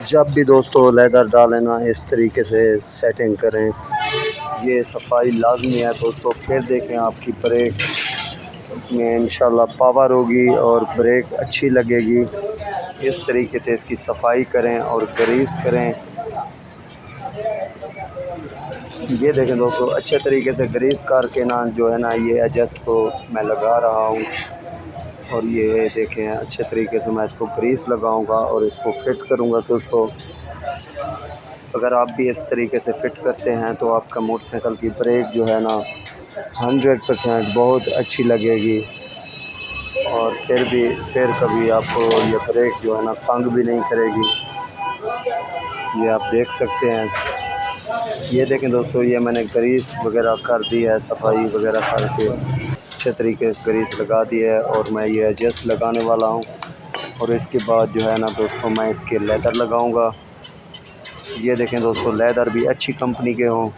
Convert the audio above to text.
जब भी दोस्तों लेदर डालें ना इस तरीके से सेटिंग करें, ये सफाई लाजमी है दोस्तों। फिर देखें आपकी ब्रेक में इंशाल्लाह पावर होगी और ब्रेक अच्छी लगेगी। इस तरीके से इसकी सफाई करें और ग्रीस करें। ये देखें दोस्तों अच्छे तरीके से ग्रीस करके ना जो है ना ये एडजस्ट को मैं लगा रहा हूँ। और ये देखें अच्छे तरीके से मैं इसको ग्रीस लगाऊंगा और इसको फिट करूंगा दोस्तों। अगर आप भी इस तरीके से फिट करते हैं तो आपका मोटरसाइकिल की ब्रेक जो है ना 100% बहुत अच्छी लगेगी। और फिर कभी आपको ये ब्रेक जो है ना तंग भी नहीं करेगी। ये आप देख सकते हैं। ये देखें दोस्तों ये मैंने ग्रीस वगैरह कर दी है, सफाई वगैरह करके अच्छे तरीके से ग्रीस लगा दी है और मैं ये एडजस्ट लगाने वाला हूँ। और इसके बाद जो है ना दोस्तों मैं इसके लेदर लगाऊंगा। ये देखें दोस्तों लेदर भी अच्छी कंपनी के हों।